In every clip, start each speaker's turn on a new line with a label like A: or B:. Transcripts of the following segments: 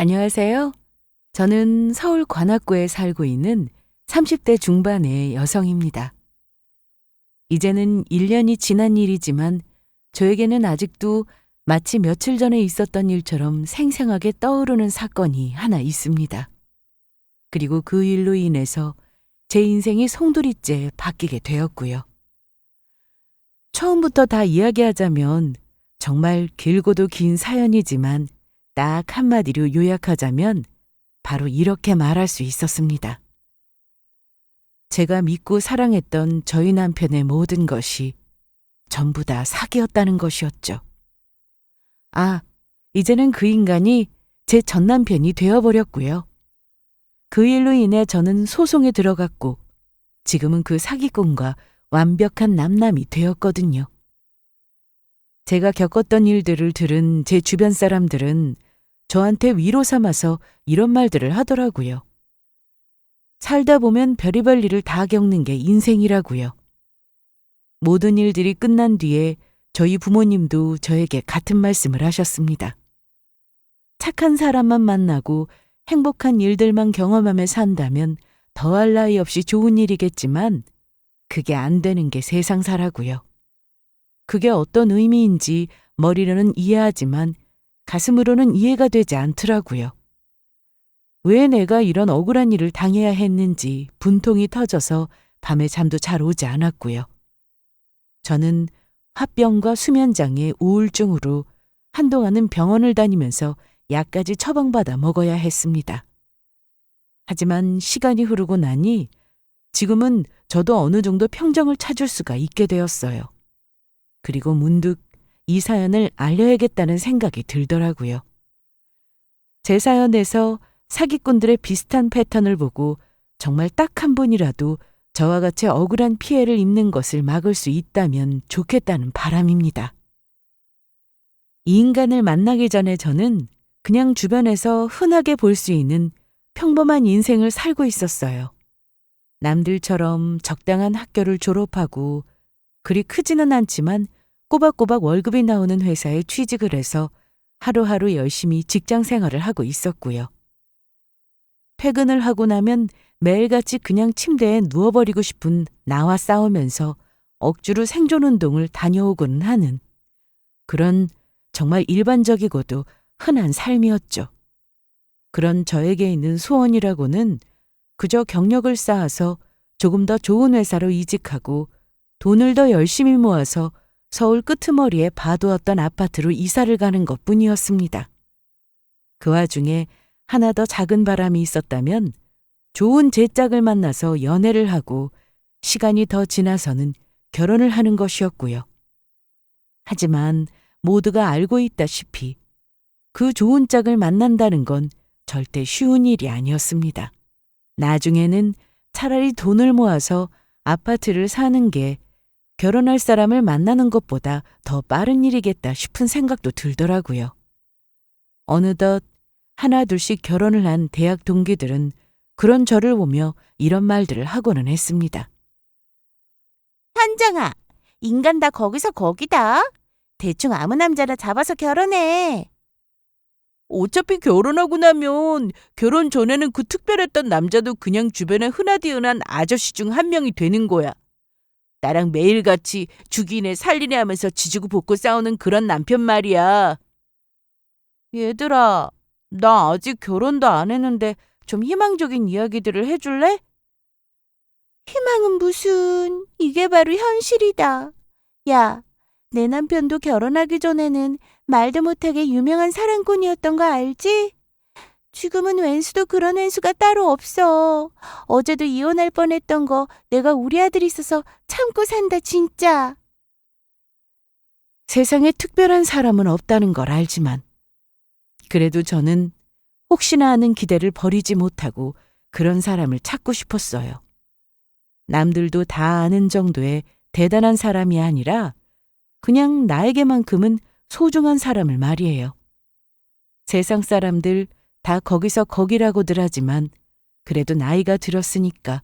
A: 안녕하세요. 저는 서울 관악구에 살고 있는 30대 중반의 여성입니다. 이제는 1년이 지난 일이지만 저에게는 아직도 마치 며칠 전에 있었던 일처럼 생생하게 떠오르는 사건이 하나 있습니다. 그리고 그 일로 인해서 제 인생이 송두리째 바뀌게 되었고요. 처음부터 다 이야기하자면 정말 길고도 긴 사연이지만 딱 한마디로 요약하자면 바로 이렇게 말할 수 있었습니다. 제가 믿고 사랑했던 저희 남편의 모든 것이 전부 다 사기였다는 것이었죠. 이제는 그 인간이 제 전 남편이 되어버렸고요. 그 일로 인해 저는 소송에 들어갔고 지금은 그 사기꾼과 완벽한 남남이 되었거든요. 제가 겪었던 일들을 들은 제 주변 사람들은 저한테 위로 삼아서 이런 말들을 하더라고요. 살다 보면 별의별 일을 다 겪는 게 인생이라고요. 모든 일들이 끝난 뒤에 저희 부모님도 저에게 같은 말씀을 하셨습니다. 착한 사람만 만나고 행복한 일들만 경험하며 산다면 더할 나위 없이 좋은 일이겠지만 그게 안 되는 게 세상사라고요. 그게 어떤 의미인지 머리로는 이해하지만 가슴으로는 이해가 되지 않더라고요. 왜 내가 이런 억울한 일을 당해야 했는지 분통이 터져서 밤에 잠도 잘 오지 않았고요. 저는 화병과 수면장애, 우울증으로 한동안은 병원을 다니면서 약까지 처방받아 먹어야 했습니다. 하지만 시간이 흐르고 나니 지금은 저도 어느 정도 평정을 찾을 수가 있게 되었어요. 그리고 문득 이 사연을 알려야겠다는 생각이 들더라고요. 제 사연에서 사기꾼들의 비슷한 패턴을 보고 정말 딱 한 분이라도 저와 같이 억울한 피해를 입는 것을 막을 수 있다면 좋겠다는 바람입니다. 이 인간을 만나기 전에 저는 그냥 주변에서 흔하게 볼 수 있는 평범한 인생을 살고 있었어요. 남들처럼 적당한 학교를 졸업하고 그리 크지는 않지만 꼬박꼬박 월급이 나오는 회사에 취직을 해서 하루하루 열심히 직장 생활을 하고 있었고요. 퇴근을 하고 나면 매일같이 그냥 침대에 누워버리고 싶은 나와 싸우면서 억지로 생존운동을 다녀오고는 하는 그런 정말 일반적이고도 흔한 삶이었죠. 그런 저에게 있는 소원이라고는 그저 경력을 쌓아서 조금 더 좋은 회사로 이직하고 돈을 더 열심히 모아서 서울 끄트머리에 봐두었던 아파트로 이사를 가는 것뿐이었습니다. 그 와중에 하나 더 작은 바람이 있었다면 좋은 제 짝을 만나서 연애를 하고 시간이 더 지나서는 결혼을 하는 것이었고요. 하지만 모두가 알고 있다시피 그 좋은 짝을 만난다는 건 절대 쉬운 일이 아니었습니다. 나중에는 차라리 돈을 모아서 아파트를 사는 게 결혼할 사람을 만나는 것보다 더 빠른 일이겠다 싶은 생각도 들더라고요. 어느덧 하나 둘씩 결혼을 한 대학 동기들은 그런 저를 보며 이런 말들을 하고는 했습니다.
B: 현정아, 인간 다 거기서 거기다. 대충 아무 남자나 잡아서 결혼해.
C: 어차피 결혼하고 나면 결혼 전에는 그 특별했던 남자도 그냥 주변에 흔하디 흔한 아저씨 중 한 명이 되는 거야. 나랑 매일같이 죽이네 살리네 하면서 지지고 볶고 싸우는 그런 남편 말이야.
B: 얘들아, 나 아직 결혼도 안 했는데 좀 희망적인 이야기들을 해줄래? 희망은 무슨, 이게 바로 현실이다. 야, 내 남편도 결혼하기 전에는 말도 못하게 유명한 사랑꾼이었던 거 알지? 지금은 웬수도 그런 웬수가 따로 없어. 어제도 이혼할 뻔했던 거 내가 우리 아들 있어서 참고 산다 진짜.
A: 세상에 특별한 사람은 없다는 걸 알지만 그래도 저는 혹시나 하는 기대를 버리지 못하고 그런 사람을 찾고 싶었어요. 남들도 다 아는 정도의 대단한 사람이 아니라 그냥 나에게만큼은 소중한 사람을 말이에요. 세상 사람들 다 거기서 거기라고들 하지만 그래도 나이가 들었으니까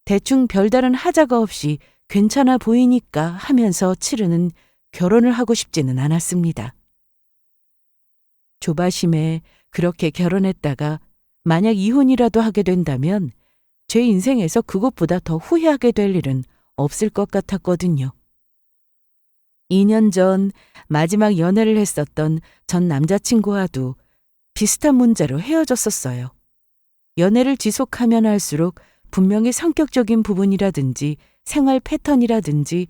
A: 대충 별다른 하자가 없이 괜찮아 보이니까 하면서 치르는 결혼을 하고 싶지는 않았습니다. 조바심에 그렇게 결혼했다가 만약 이혼이라도 하게 된다면 제 인생에서 그것보다 더 후회하게 될 일은 없을 것 같았거든요. 2년 전 마지막 연애를 했었던 전 남자친구와도 비슷한 문제로 헤어졌었어요. 연애를 지속하면 할수록 분명히 성격적인 부분이라든지 생활 패턴이라든지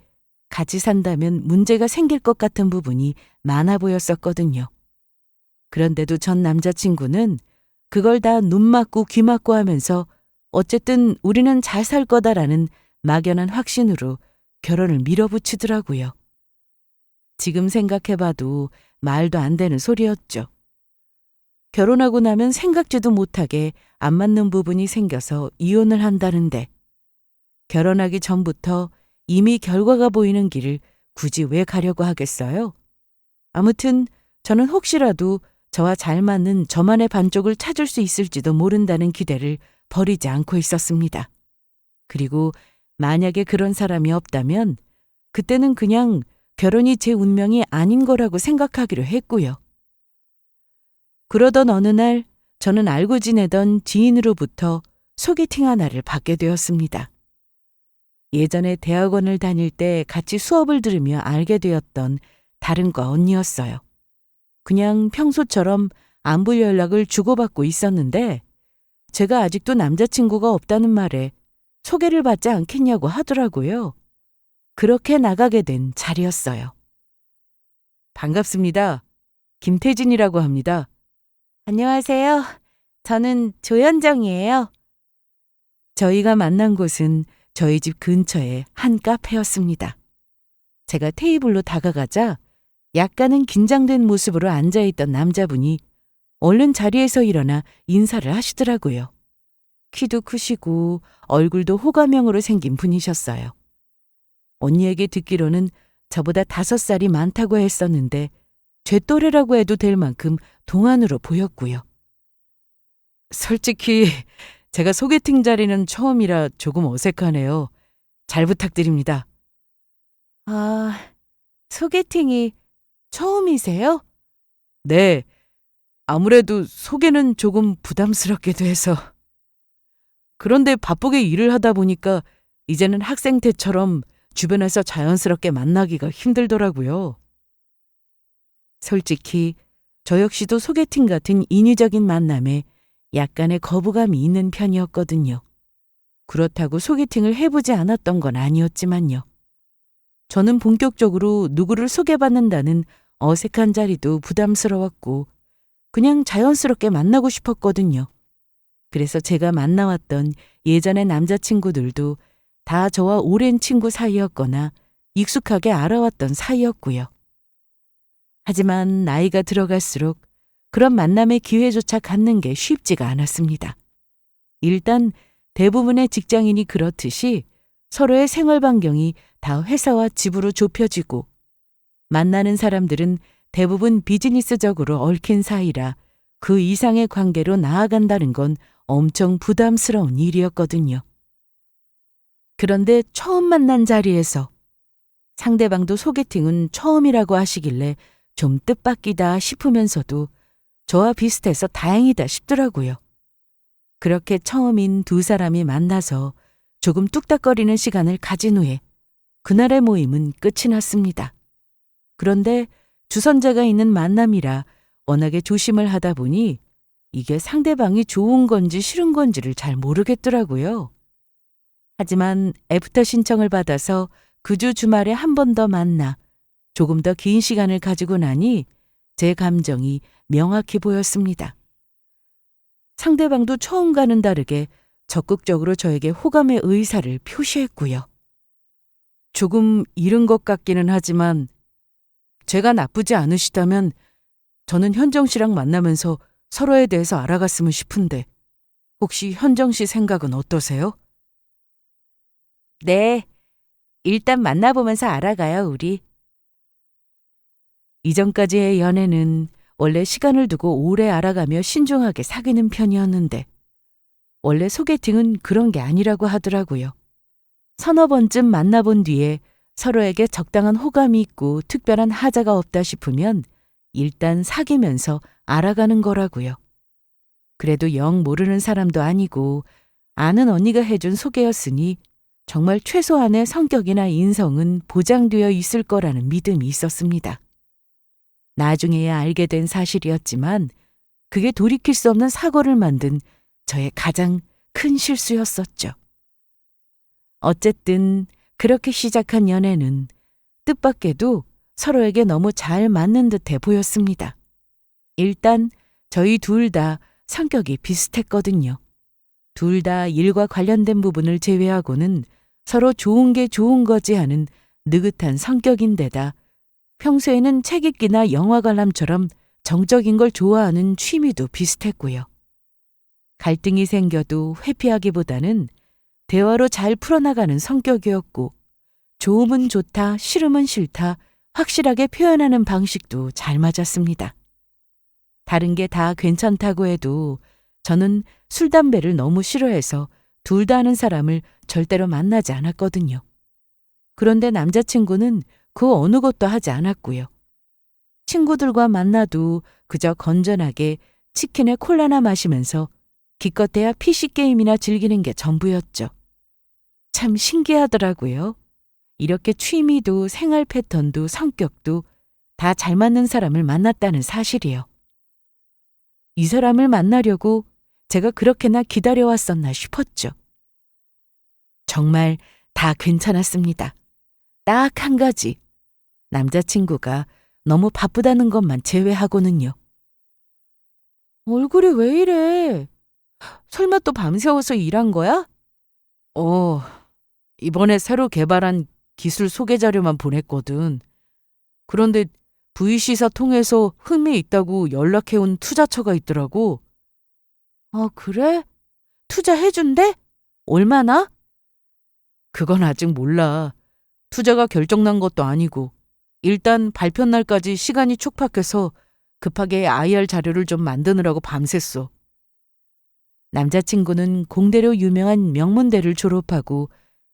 A: 같이 산다면 문제가 생길 것 같은 부분이 많아 보였었거든요. 그런데도 전 남자친구는 그걸 다 눈 맞고 귀 맞고 하면서 어쨌든 우리는 잘 살 거다라는 막연한 확신으로 결혼을 밀어붙이더라고요. 지금 생각해봐도 말도 안 되는 소리였죠. 결혼하고 나면 생각지도 못하게 안 맞는 부분이 생겨서 이혼을 한다는데 결혼하기 전부터 이미 결과가 보이는 길을 굳이 왜 가려고 하겠어요? 아무튼 저는 혹시라도 저와 잘 맞는 저만의 반쪽을 찾을 수 있을지도 모른다는 기대를 버리지 않고 있었습니다. 그리고 만약에 그런 사람이 없다면 그때는 그냥 결혼이 제 운명이 아닌 거라고 생각하기로 했고요. 그러던 어느 날 저는 알고 지내던 지인으로부터 소개팅 하나를 받게 되었습니다. 예전에 대학원을 다닐 때 같이 수업을 들으며 알게 되었던 다른 과 언니였어요. 그냥 평소처럼 안부 연락을 주고받고 있었는데 제가 아직도 남자친구가 없다는 말에 소개를 받지 않겠냐고 하더라고요. 그렇게 나가게 된 자리였어요. 반갑습니다. 김태진이라고 합니다.
B: 안녕하세요. 저는 조현정이에요.
A: 저희가 만난 곳은 저희 집 근처의 한 카페였습니다. 제가 테이블로 다가가자 약간은 긴장된 모습으로 앉아있던 남자분이 얼른 자리에서 일어나 인사를 하시더라고요. 키도 크시고 얼굴도 호감형으로 생긴 분이셨어요. 언니에게 듣기로는 저보다 5살이 많다고 했었는데 제 또래라고 해도 될 만큼 동안으로 보였고요. 솔직히 제가 소개팅 자리는 처음이라 조금 어색하네요. 잘 부탁드립니다.
B: 아, 소개팅이 처음이세요?
A: 네, 아무래도 소개는 조금 부담스럽기도 해서. 그런데 바쁘게 일을 하다 보니까 이제는 학생 때처럼 주변에서 자연스럽게 만나기가 힘들더라고요. 솔직히 저 역시도 소개팅 같은 인위적인 만남에 약간의 거부감이 있는 편이었거든요. 그렇다고 소개팅을 해보지 않았던 건 아니었지만요. 저는 본격적으로 누구를 소개받는다는 어색한 자리도 부담스러웠고 그냥 자연스럽게 만나고 싶었거든요. 그래서 제가 만나왔던 예전의 남자친구들도 다 저와 오랜 친구 사이였거나 익숙하게 알아왔던 사이였고요. 하지만 나이가 들어갈수록 그런 만남의 기회조차 갖는 게 쉽지가 않았습니다. 일단 대부분의 직장인이 그렇듯이 서로의 생활 반경이 다 회사와 집으로 좁혀지고 만나는 사람들은 대부분 비즈니스적으로 얽힌 사이라 그 이상의 관계로 나아간다는 건 엄청 부담스러운 일이었거든요. 그런데 처음 만난 자리에서 상대방도 소개팅은 처음이라고 하시길래 좀 뜻밖이다 싶으면서도 저와 비슷해서 다행이다 싶더라고요. 그렇게 처음인 두 사람이 만나서 조금 뚝딱거리는 시간을 가진 후에 그날의 모임은 끝이 났습니다. 그런데 주선자가 있는 만남이라 워낙에 조심을 하다 보니 이게 상대방이 좋은 건지 싫은 건지를 잘 모르겠더라고요. 하지만 애프터 신청을 받아서 그 주 주말에 한 번 더 만나 조금 더 긴 시간을 가지고 나니 제 감정이 명확히 보였습니다. 상대방도 처음과는 다르게 적극적으로 저에게 호감의 의사를 표시했고요. 조금 이른 것 같기는 하지만 제가 나쁘지 않으시다면 저는 현정 씨랑 만나면서 서로에 대해서 알아갔으면 싶은데 혹시 현정 씨 생각은 어떠세요?
B: 네, 일단 만나보면서 알아가요, 우리.
A: 이전까지의 연애는 원래 시간을 두고 오래 알아가며 신중하게 사귀는 편이었는데 원래 소개팅은 그런 게 아니라고 하더라고요. 서너 번쯤 만나본 뒤에 서로에게 적당한 호감이 있고 특별한 하자가 없다 싶으면 일단 사귀면서 알아가는 거라고요. 그래도 영 모르는 사람도 아니고 아는 언니가 해준 소개였으니 정말 최소한의 성격이나 인성은 보장되어 있을 거라는 믿음이 있었습니다. 나중에야 알게 된 사실이었지만 그게 돌이킬 수 없는 사고를 만든 저의 가장 큰 실수였었죠. 어쨌든 그렇게 시작한 연애는 뜻밖에도 서로에게 너무 잘 맞는 듯해 보였습니다. 일단 저희 둘 다 성격이 비슷했거든요. 둘 다 일과 관련된 부분을 제외하고는 서로 좋은 게 좋은 거지 하는 느긋한 성격인데다 평소에는 책 읽기나 영화 관람처럼 정적인 걸 좋아하는 취미도 비슷했고요. 갈등이 생겨도 회피하기보다는 대화로 잘 풀어나가는 성격이었고 좋으면 좋다, 싫으면 싫다 확실하게 표현하는 방식도 잘 맞았습니다. 다른 게 다 괜찮다고 해도 저는 술, 담배를 너무 싫어해서 둘 다 아는 사람을 절대로 만나지 않았거든요. 그런데 남자친구는 그 어느 것도 하지 않았고요. 친구들과 만나도 그저 건전하게 치킨에 콜라나 마시면서 기껏해야 PC게임이나 즐기는 게 전부였죠. 참 신기하더라고요. 이렇게 취미도 생활 패턴도 성격도 다 잘 맞는 사람을 만났다는 사실이요. 이 사람을 만나려고 제가 그렇게나 기다려왔었나 싶었죠. 정말 다 괜찮았습니다. 딱 한 가지. 남자친구가 너무 바쁘다는 것만 제외하고는요. 얼굴이 왜 이래? 설마 또 밤새워서 일한 거야? 이번에 새로 개발한 기술 소개 자료만 보냈거든. 그런데 VC사 통해서 흥미 있다고 연락해온 투자처가 있더라고. 아, 그래? 투자해준대? 얼마나? 그건 아직 몰라. 투자가 결정난 것도 아니고 일단 발표 날까지 시간이 촉박해서 급하게 IR 자료를 좀 만드느라고 밤샜어. 남자친구는 공대로 유명한 명문대를 졸업하고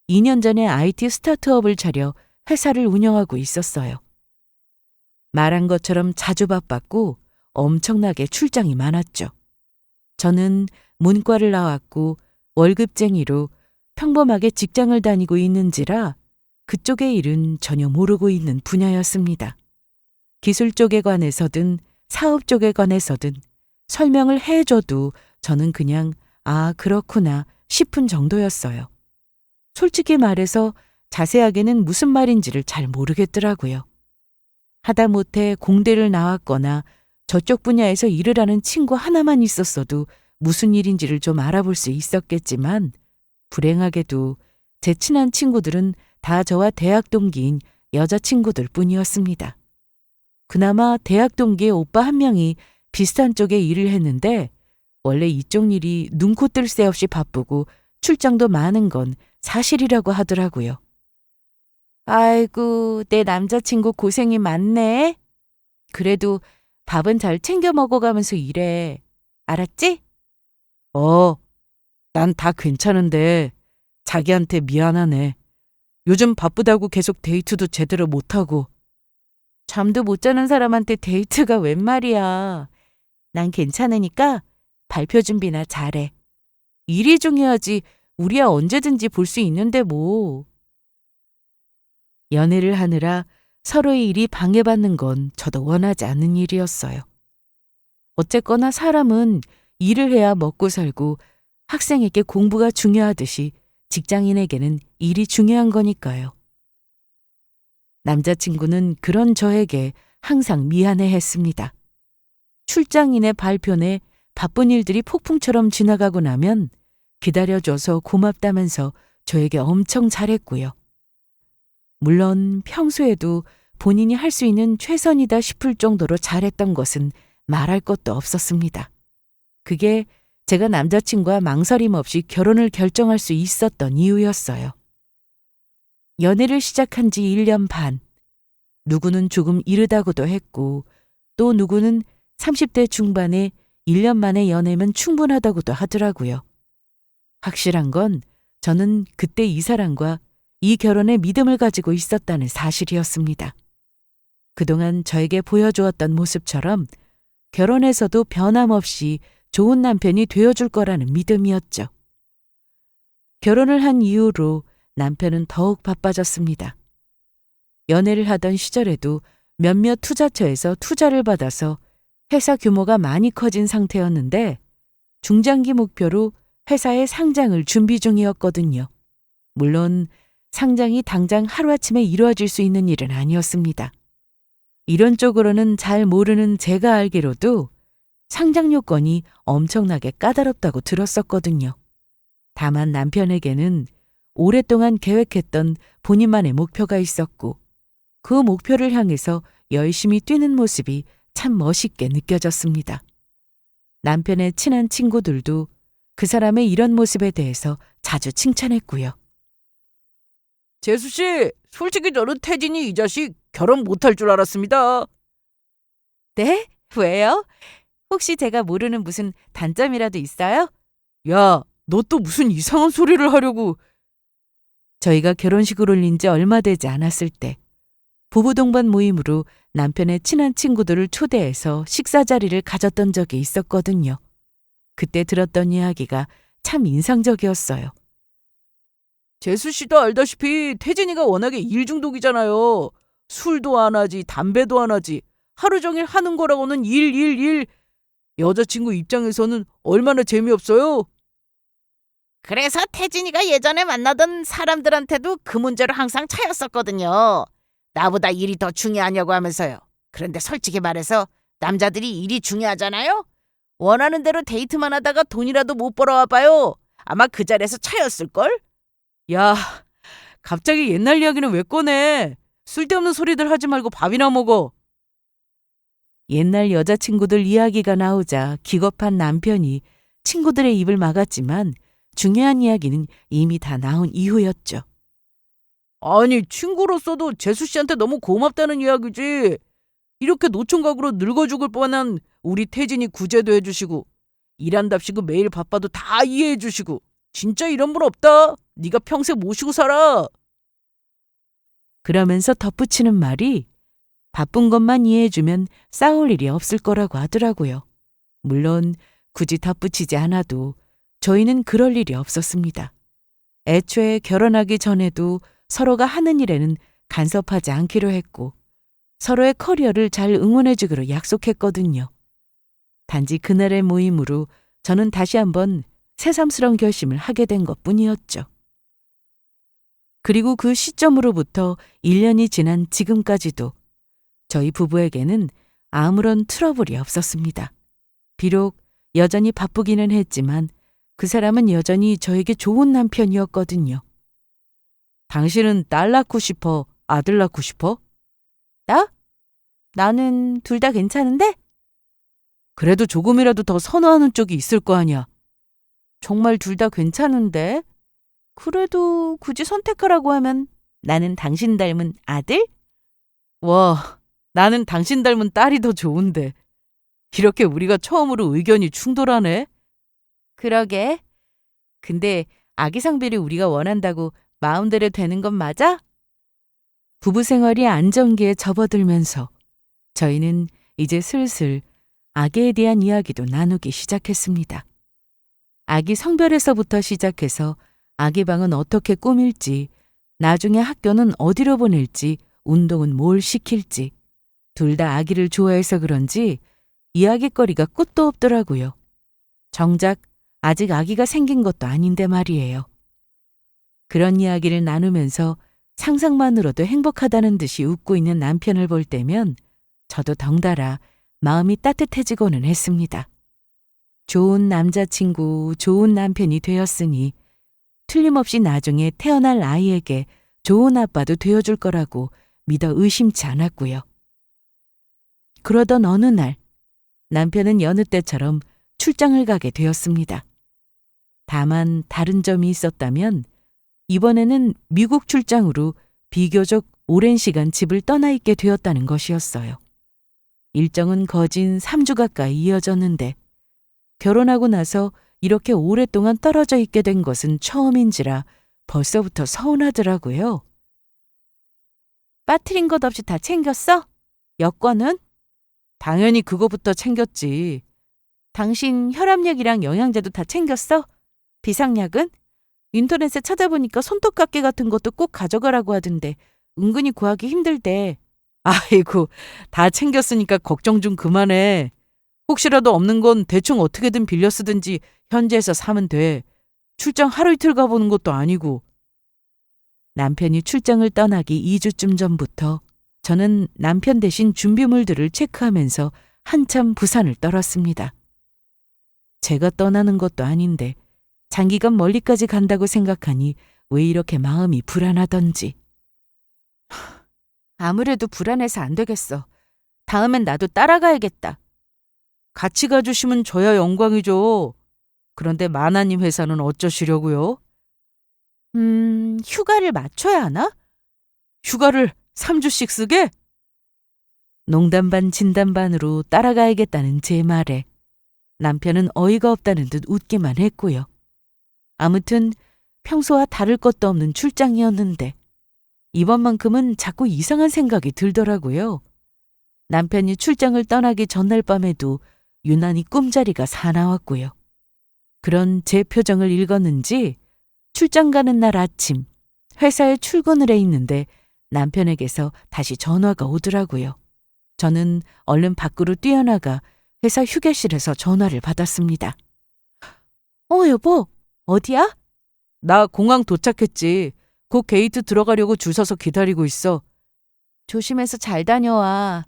A: 2년 전에 IT 스타트업을 차려 회사를 운영하고 있었어요. 말한 것처럼 자주 바빴고 엄청나게 출장이 많았죠. 저는 문과를 나왔고 월급쟁이로 평범하게 직장을 다니고 있는지라 그쪽의 일은 전혀 모르고 있는 분야였습니다. 기술 쪽에 관해서든 사업 쪽에 관해서든 설명을 해줘도 저는 그냥 아, 그렇구나 싶은 정도였어요. 솔직히 말해서 자세하게는 무슨 말인지를 잘 모르겠더라고요. 하다못해 공대를 나왔거나 저쪽 분야에서 일을 하는 친구 하나만 있었어도 무슨 일인지를 좀 알아볼 수 있었겠지만 불행하게도 제 친한 친구들은 다 저와 대학 동기인 여자친구들 뿐이었습니다. 그나마 대학 동기의 오빠 한 명이 비슷한 쪽에 일을 했는데 원래 이쪽 일이 눈코 뜰 새 없이 바쁘고 출장도 많은 건 사실이라고 하더라고요. 아이고, 내 남자친구 고생이 많네. 그래도 밥은 잘 챙겨 먹어가면서 일해. 알았지? 난 다 괜찮은데 자기한테 미안하네. 요즘 바쁘다고 계속 데이트도 제대로 못하고. 잠도 못 자는 사람한테 데이트가 웬 말이야. 난 괜찮으니까 발표 준비나 잘해. 일이 중요하지 우리야 언제든지 볼 수 있는데 뭐. 연애를 하느라 서로의 일이 방해받는 건 저도 원하지 않는 일이었어요. 어쨌거나 사람은 일을 해야 먹고 살고 학생에게 공부가 중요하듯이 직장인에게는 일이 중요한 거니까요. 남자친구는 그런 저에게 항상 미안해했습니다. 출장인의 발표내 바쁜 일들이 폭풍처럼 지나가고 나면 기다려줘서 고맙다면서 저에게 엄청 잘했고요. 물론 평소에도 본인이 할 수 있는 최선이다 싶을 정도로 잘했던 것은 말할 것도 없었습니다. 그게 제가 남자친구와 망설임 없이 결혼을 결정할 수 있었던 이유였어요. 연애를 시작한 지 1년 반. 누구는 조금 이르다고도 했고 또 누구는 30대 중반에 1년 만에 연애면 충분하다고도 하더라고요. 확실한 건 저는 그때 이 사람과 이 결혼에 믿음을 가지고 있었다는 사실이었습니다. 그동안 저에게 보여주었던 모습처럼 결혼에서도 변함없이 좋은 남편이 되어줄 거라는 믿음이었죠. 결혼을 한 이후로 남편은 더욱 바빠졌습니다. 연애를 하던 시절에도 몇몇 투자처에서 투자를 받아서 회사 규모가 많이 커진 상태였는데 중장기 목표로 회사의 상장을 준비 중이었거든요. 물론 상장이 당장 하루아침에 이루어질 수 있는 일은 아니었습니다. 이런 쪽으로는 잘 모르는 제가 알기로도 상장 요건이 엄청나게 까다롭다고 들었었거든요. 다만 남편에게는 오랫동안 계획했던 본인만의 목표가 있었고 그 목표를 향해서 열심히 뛰는 모습이 참 멋있게 느껴졌습니다. 남편의 친한 친구들도 그 사람의 이런 모습에 대해서 자주 칭찬했고요.
C: 재수 씨, 솔직히 저는 태진이 이 자식 결혼 못할 줄 알았습니다.
B: 네? 왜요? 혹시 제가 모르는 무슨 단점이라도 있어요?
C: 야, 너 또 무슨 이상한 소리를 하려고.
A: 저희가 결혼식을 올린 지 얼마 되지 않았을 때 부부 동반 모임으로 남편의 친한 친구들을 초대해서 식사 자리를 가졌던 적이 있었거든요. 그때 들었던 이야기가 참 인상적이었어요.
C: 재수 씨도 알다시피 태진이가 워낙에 일 중독이잖아요. 술도 안 하지, 담배도 안 하지. 하루 종일 하는 거라고는 일. 여자친구 입장에서는 얼마나 재미없어요?
B: 그래서 태진이가 예전에 만나던 사람들한테도 그 문제로 항상 차였었거든요. 나보다 일이 더 중요하냐고 하면서요. 그런데 솔직히 말해서 남자들이 일이 중요하잖아요? 원하는 대로 데이트만 하다가 돈이라도 못 벌어와 봐요. 아마 그 자리에서 차였을걸?
C: 야, 갑자기 옛날 이야기는 왜 꺼내? 쓸데없는 소리들 하지 말고 밥이나 먹어.
A: 옛날 여자친구들 이야기가 나오자 기겁한 남편이 친구들의 입을 막았지만 중요한 이야기는 이미 다 나온 이후였죠.
C: 아니, 친구로서도 재수 씨한테 너무 고맙다는 이야기지. 이렇게 노총각으로 늙어 죽을 뻔한 우리 태진이 구제도 해주시고 일한답시고 매일 바빠도 다 이해해주시고 진짜 이런 분 없다. 네가 평생 모시고 살아.
A: 그러면서 덧붙이는 말이 바쁜 것만 이해해주면 싸울 일이 없을 거라고 하더라고요. 물론 굳이 덧붙이지 않아도 저희는 그럴 일이 없었습니다. 애초에 결혼하기 전에도 서로가 하는 일에는 간섭하지 않기로 했고 서로의 커리어를 잘 응원해주기로 약속했거든요. 단지 그날의 모임으로 저는 다시 한번 새삼스러운 결심을 하게 된 것뿐이었죠. 그리고 그 시점으로부터 1년이 지난 지금까지도 저희 부부에게는 아무런 트러블이 없었습니다. 비록 여전히 바쁘기는 했지만 그 사람은 여전히 저에게 좋은 남편이었거든요.
C: 당신은 딸 낳고 싶어? 아들 낳고 싶어?
B: 나? 나는 둘 다 괜찮은데?
C: 그래도 조금이라도 더 선호하는 쪽이 있을 거 아니야.
B: 정말 둘 다 괜찮은데? 그래도 굳이 선택하라고 하면 나는 당신 닮은 아들?
C: 와, 나는 당신 닮은 딸이 더 좋은데. 이렇게 우리가 처음으로 의견이 충돌하네?
B: 그러게. 근데 아기 상비를 우리가 원한다고 마음대로 되는 건 맞아?
A: 부부 생활이 안정기에 접어들면서 저희는 이제 슬슬 아기에 대한 이야기도 나누기 시작했습니다. 아기 성별에서부터 시작해서 아기 방은 어떻게 꾸밀지, 나중에 학교는 어디로 보낼지, 운동은 뭘 시킬지, 둘 다 아기를 좋아해서 그런지 이야기거리가 끝도 없더라고요. 정작 아직 아기가 생긴 것도 아닌데 말이에요. 그런 이야기를 나누면서 상상만으로도 행복하다는 듯이 웃고 있는 남편을 볼 때면 저도 덩달아 마음이 따뜻해지고는 했습니다. 좋은 남자친구, 좋은 남편이 되었으니 틀림없이 나중에 태어날 아이에게 좋은 아빠도 되어줄 거라고 믿어 의심치 않았고요. 그러던 어느 날 남편은 여느 때처럼 출장을 가게 되었습니다. 다만 다른 점이 있었다면 이번에는 미국 출장으로 비교적 오랜 시간 집을 떠나 있게 되었다는 것이었어요. 일정은 거진 3주 가까이 이어졌는데 결혼하고 나서 이렇게 오랫동안 떨어져 있게 된 것은 처음인지라 벌써부터 서운하더라고요.
B: 빠뜨린 것 없이 다 챙겼어? 여권은?
C: 당연히 그거부터 챙겼지.
B: 당신 혈압약이랑 영양제도 다 챙겼어? 비상약은? 인터넷에 찾아보니까 손톱깎이 같은 것도 꼭 가져가라고 하던데 은근히 구하기 힘들대.
C: 아이고, 다 챙겼으니까 걱정 좀 그만해. 혹시라도 없는 건 대충 어떻게든 빌려 쓰든지 현지에서 사면 돼. 출장 하루 이틀 가보는 것도 아니고.
A: 남편이 출장을 떠나기 2주쯤 전부터 저는 남편 대신 준비물들을 체크하면서 한참 부산을 떨었습니다. 제가 떠나는 것도 아닌데 장기간 멀리까지 간다고 생각하니 왜 이렇게 마음이 불안하던지.
B: 아무래도 불안해서 안 되겠어. 다음엔 나도 따라가야겠다.
C: 같이 가주시면 저야 영광이죠. 그런데 마나님 회사는 어쩌시려고요?
B: 휴가를 맞춰야 하나?
C: 휴가를 3주씩 쓰게?
A: 농담 반 진담 반으로 따라가야겠다는 제 말에 남편은 어이가 없다는 듯 웃기만 했고요. 아무튼 평소와 다를 것도 없는 출장이었는데 이번만큼은 자꾸 이상한 생각이 들더라고요. 남편이 출장을 떠나기 전날 밤에도 유난히 꿈자리가 사나웠고요. 그런 제 표정을 읽었는지 출장 가는 날 아침 회사에 출근을 해 있는데 남편에게서 다시 전화가 오더라고요. 저는 얼른 밖으로 뛰어나가 회사 휴게실에서 전화를 받았습니다.
B: 여보, 어디야?
C: 나 공항 도착했지. 곧 게이트 들어가려고 줄 서서 기다리고 있어.
B: 조심해서 잘 다녀와.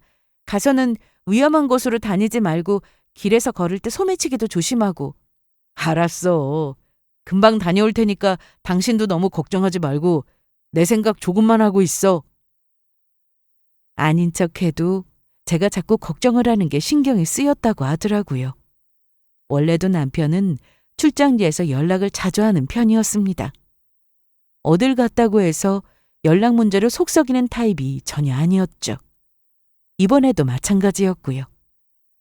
B: 가서는 위험한 곳으로 다니지 말고 길에서 걸을 때 소매치기도 조심하고.
C: 알았어. 금방 다녀올 테니까 당신도 너무 걱정하지 말고 내 생각 조금만 하고 있어.
A: 아닌 척해도 제가 자꾸 걱정을 하는 게 신경이 쓰였다고 하더라고요. 원래도 남편은 출장지에서 연락을 자주 하는 편이었습니다. 어딜 갔다고 해서 연락 문제를 속썩이는 타입이 전혀 아니었죠. 이번에도 마찬가지였고요.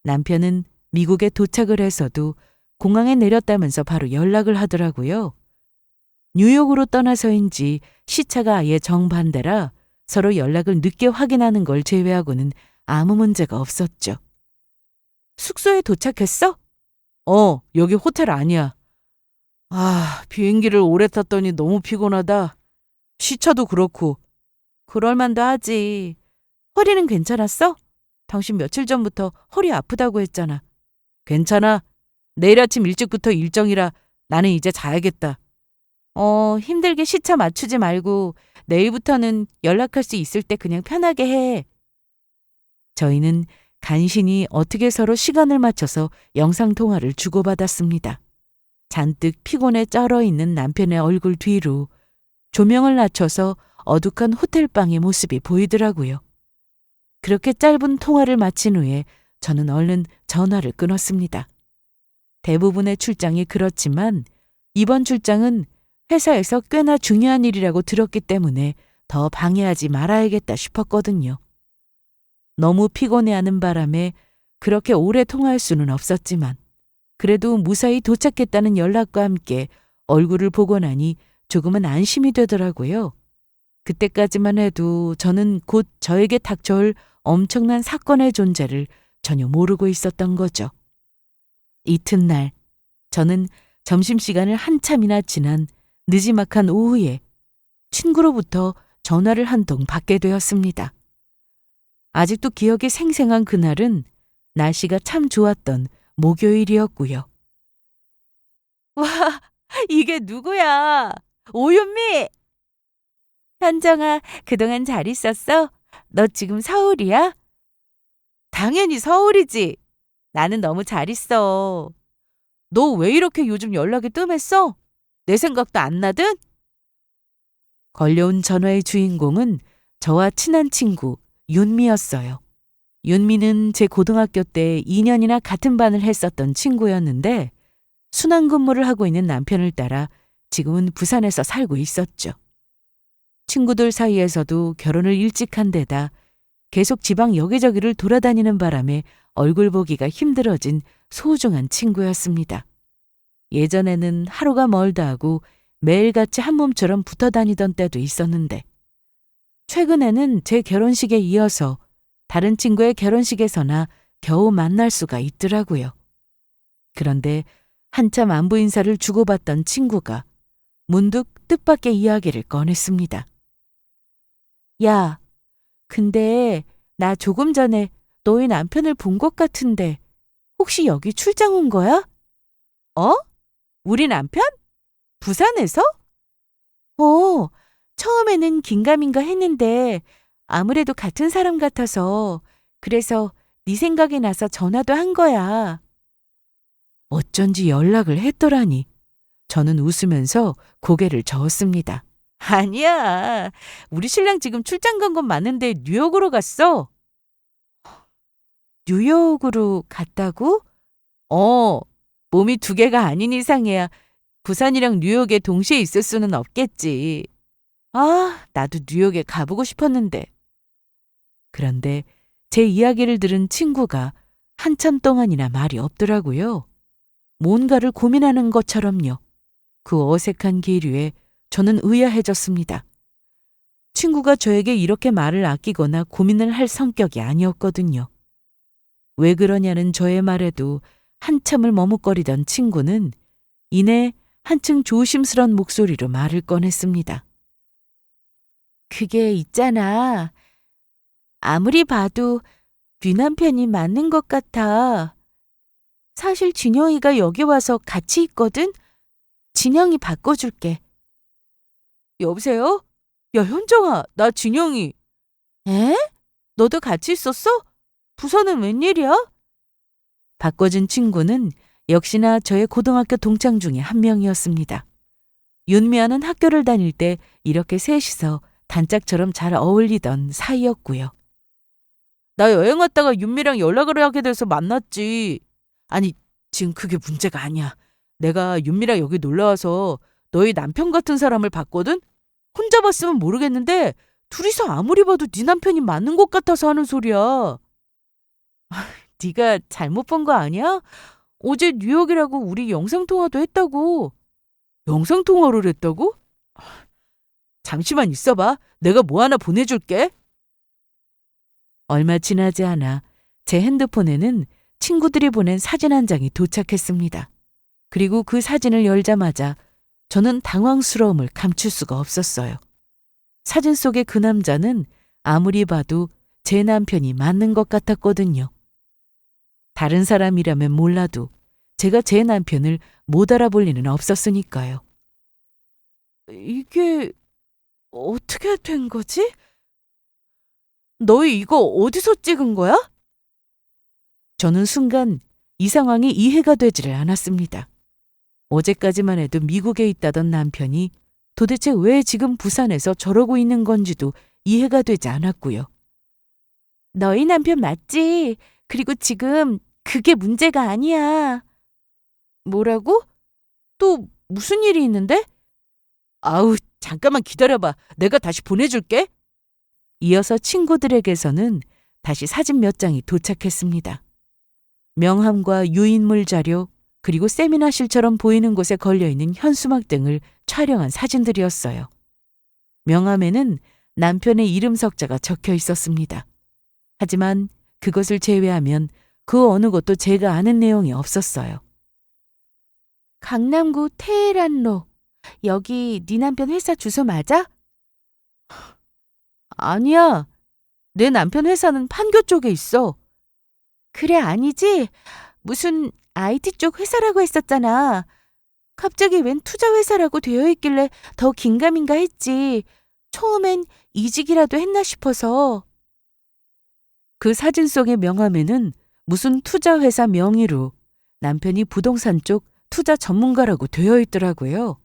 A: 남편은 미국에 도착을 해서도 공항에 내렸다면서 바로 연락을 하더라고요. 뉴욕으로 떠나서인지 시차가 아예 정반대라 서로 연락을 늦게 확인하는 걸 제외하고는 아무 문제가 없었죠.
B: 숙소에 도착했어?
C: 여기 호텔 아니야. 비행기를 오래 탔더니 너무 피곤하다. 시차도 그렇고.
B: 그럴만도 하지. 허리는 괜찮았어? 당신 며칠 전부터 허리 아프다고 했잖아.
C: 괜찮아. 내일 아침 일찍부터 일정이라 나는 이제 자야겠다.
B: 힘들게 시차 맞추지 말고 내일부터는 연락할 수 있을 때 그냥 편하게 해.
A: 저희는 간신히 어떻게 서로 시간을 맞춰서 영상통화를 주고받았습니다. 잔뜩 피곤에 쩔어 있는 남편의 얼굴 뒤로 조명을 낮춰서 어둑한 호텔방의 모습이 보이더라고요. 그렇게 짧은 통화를 마친 후에 저는 얼른 전화를 끊었습니다. 대부분의 출장이 그렇지만 이번 출장은 회사에서 꽤나 중요한 일이라고 들었기 때문에 더 방해하지 말아야겠다 싶었거든요. 너무 피곤해하는 바람에 그렇게 오래 통화할 수는 없었지만 그래도 무사히 도착했다는 연락과 함께 얼굴을 보고 나니 조금은 안심이 되더라고요. 그때까지만 해도 저는 곧 저에게 닥쳐올 엄청난 사건의 존재를 전혀 모르고 있었던 거죠. 이튿날 저는 점심시간을 한참이나 지난 느지막한 오후에 친구로부터 전화를 한 통 받게 되었습니다. 아직도 기억이 생생한 그날은 날씨가 참 좋았던 목요일이었고요.
B: 와, 이게 누구야? 오윤미! 현정아, 그동안 잘 있었어? 너 지금 서울이야? 당연히 서울이지. 나는 너무 잘 있어. 너 왜 이렇게 요즘 연락이 뜸했어? 내 생각도 안 나든?
A: 걸려온 전화의 주인공은 저와 친한 친구 윤미였어요. 윤미는 제 고등학교 때 2년이나 같은 반을 했었던 친구였는데 순환근무를 하고 있는 남편을 따라 지금은 부산에서 살고 있었죠. 친구들 사이에서도 결혼을 일찍 한 데다 계속 지방 여기저기를 돌아다니는 바람에 얼굴 보기가 힘들어진 소중한 친구였습니다. 예전에는 하루가 멀다 하고 매일같이 한 몸처럼 붙어 다니던 때도 있었는데 최근에는 제 결혼식에 이어서 다른 친구의 결혼식에서나 겨우 만날 수가 있더라고요. 그런데 한참 안부 인사를 주고받던 친구가 문득 뜻밖의 이야기를 꺼냈습니다.
B: 야, 근데 나 조금 전에 너희 남편을 본 것 같은데 혹시 여기 출장 온 거야?
C: 우리 남편? 부산에서?
B: 처음에는 긴가민가 했는데 아무래도 같은 사람 같아서 그래서 네 생각이 나서 전화도 한 거야.
A: 어쩐지 연락을 했더라니. 저는 웃으면서 고개를 저었습니다.
C: 아니야. 우리 신랑 지금 출장 간 건 맞는데 뉴욕으로 갔어.
B: 뉴욕으로 갔다고?
C: 몸이 두 개가 아닌 이상이야. 부산이랑 뉴욕에 동시에 있을 수는 없겠지. 나도 뉴욕에 가보고 싶었는데.
A: 그런데 제 이야기를 들은 친구가 한참 동안이나 말이 없더라고요. 뭔가를 고민하는 것처럼요. 그 어색한 기류에 저는 의아해졌습니다. 친구가 저에게 이렇게 말을 아끼거나 고민을 할 성격이 아니었거든요. 왜 그러냐는 저의 말에도 한참을 머뭇거리던 친구는 이내 한층 조심스런 목소리로 말을 꺼냈습니다.
B: 그게 있잖아. 아무리 봐도 네 남편이 맞는 것 같아. 사실 진영이가 여기 와서 같이 있거든? 진영이 바꿔줄게.
C: 여보세요? 야, 현정아, 나 진영이.
B: 에?
C: 너도 같이 있었어? 부산은 웬일이야?
A: 바꿔준 친구는 역시나 저의 고등학교 동창 중에 한 명이었습니다. 윤미아는 학교를 다닐 때 이렇게 셋이서 단짝처럼 잘 어울리던 사이였고요.
C: 나 여행 왔다가 윤미랑 연락을 하게 돼서 만났지. 아니, 지금 그게 문제가 아니야. 내가 윤미랑 여기 놀러와서 너희 남편 같은 사람을 봤거든? 혼자 봤으면 모르겠는데 둘이서 아무리 봐도 네 남편이 맞는 것 같아서 하는 소리야. 네가 잘못 본 거 아니야? 어제 뉴욕이라고 우리 영상통화도 했다고. 영상통화를 했다고? 잠시만 있어봐. 내가 뭐 하나 보내줄게.
A: 얼마 지나지 않아 제 핸드폰에는 친구들이 보낸 사진 한 장이 도착했습니다. 그리고 그 사진을 열자마자 저는 당황스러움을 감출 수가 없었어요. 사진 속의 그 남자는 아무리 봐도 제 남편이 맞는 것 같았거든요. 다른 사람이라면 몰라도 제가 제 남편을 못 알아볼 리는 없었으니까요.
C: 이게 어떻게 된 거지? 너희 이거 어디서 찍은 거야?
A: 저는 순간 이 상황이 이해가 되지를 않았습니다. 어제까지만 해도 미국에 있다던 남편이 도대체 왜 지금 부산에서 저러고 있는 건지도 이해가 되지 않았고요.
B: 너희 남편 맞지? 그리고 지금 그게 문제가 아니야.
C: 뭐라고? 또 무슨 일이 있는데? 아우, 잠깐만 기다려봐. 내가 다시 보내줄게.
A: 이어서 친구들에게서는 다시 사진 몇 장이 도착했습니다. 명함과 유인물 자료, 그리고 세미나실처럼 보이는 곳에 걸려있는 현수막 등을 촬영한 사진들이었어요. 명함에는 남편의 이름 석자가 적혀 있었습니다. 하지만 그것을 제외하면 그 어느 것도 제가 아는 내용이 없었어요.
B: 강남구 테헤란로. 여기 네 남편 회사 주소 맞아?
C: 아니야. 내 남편 회사는 판교 쪽에 있어.
B: 그래, 아니지? 무슨 IT 쪽 회사라고 했었잖아. 갑자기 웬 투자 회사라고 되어 있길래 더 긴가민가 했지. 처음엔 이직이라도 했나 싶어서.
A: 그 사진 속의 명함에는 무슨 투자 회사 명의로 남편이 부동산 쪽 투자 전문가라고 되어 있더라고요.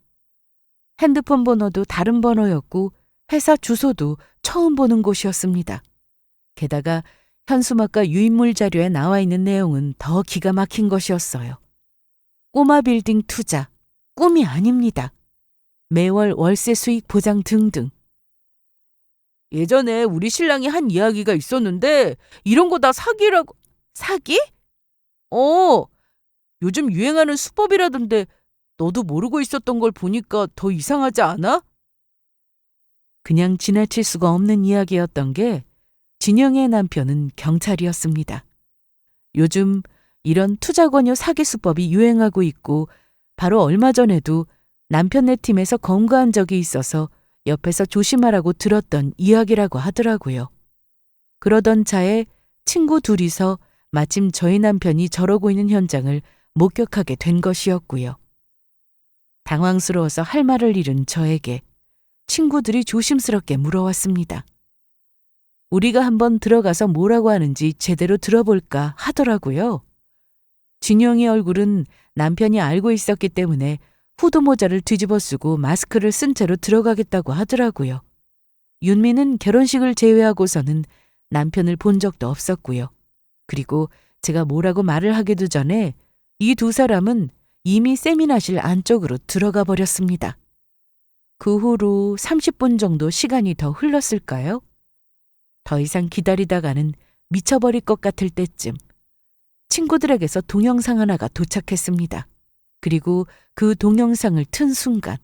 A: 핸드폰 번호도 다른 번호였고 회사 주소도 처음 보는 곳이었습니다. 게다가 현수막과 유인물 자료에 나와 있는 내용은 더 기가 막힌 것이었어요. 꼬마 빌딩 투자, 꿈이 아닙니다. 매월 월세 수익 보장 등등.
C: 예전에 우리 신랑이 한 이야기가 있었는데 이런 거 다 사기라고.
B: 사기?
C: 요즘 유행하는 수법이라던데 너도 모르고 있었던 걸 보니까 더 이상하지 않아?
A: 그냥 지나칠 수가 없는 이야기였던 게 진영의 남편은 경찰이었습니다. 요즘 이런 투자 권유 사기 수법이 유행하고 있고 바로 얼마 전에도 남편네 팀에서 검거한 적이 있어서 옆에서 조심하라고 들었던 이야기라고 하더라고요. 그러던 차에 친구 둘이서 마침 저희 남편이 저러고 있는 현장을 목격하게 된 것이었고요. 당황스러워서 할 말을 잃은 저에게 친구들이 조심스럽게 물어왔습니다. 우리가 한번 들어가서 뭐라고 하는지 제대로 들어볼까 하더라고요. 진영이 얼굴은 남편이 알고 있었기 때문에 후드 모자를 뒤집어 쓰고 마스크를 쓴 채로 들어가겠다고 하더라고요. 윤미는 결혼식을 제외하고서는 남편을 본 적도 없었고요. 그리고 제가 뭐라고 말을 하기도 전에 이 두 사람은 이미 세미나실 안쪽으로 들어가 버렸습니다. 그 후로 30분 정도 시간이 더 흘렀을까요? 더 이상 기다리다가는 미쳐버릴 것 같을 때쯤 친구들에게서 동영상 하나가 도착했습니다. 그리고 그 동영상을 튼 순간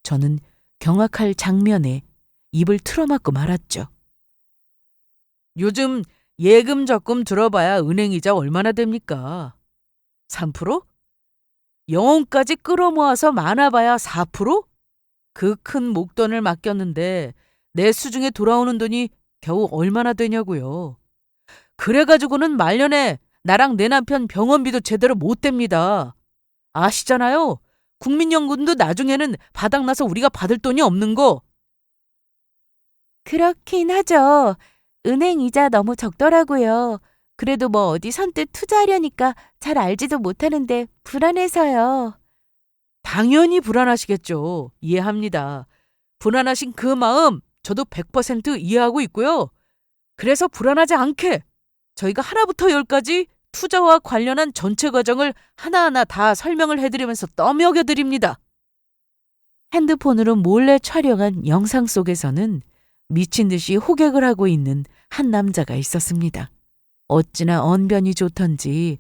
A: 저는 경악할 장면에 입을 틀어막고 말았죠.
C: 요즘 예금 적금 들어봐야 은행이자 얼마나 됩니까? 3%? 영혼까지 끌어모아서 많아봐야 4%? 그 큰 목돈을 맡겼는데 내 수중에 돌아오는 돈이 겨우 얼마나 되냐고요. 그래가지고는 말년에 나랑 내 남편 병원비도 제대로 못 댑니다. 아시잖아요. 국민연금도 나중에는 바닥나서 우리가 받을 돈이 없는 거.
B: 그렇긴 하죠. 은행 이자 너무 적더라고요. 그래도 뭐 어디 선뜻 투자하려니까 잘 알지도 못하는데 불안해서요.
C: 당연히 불안하시겠죠. 이해합니다. 불안하신 그 마음 저도 100% 이해하고 있고요. 그래서 불안하지 않게 저희가 하나부터 열까지 투자와 관련한 전체 과정을 하나하나 다 설명을 해드리면서 떠먹여드립니다.
A: 핸드폰으로 몰래 촬영한 영상 속에서는 미친 듯이 호객을 하고 있는 한 남자가 있었습니다. 어찌나 언변이 좋던지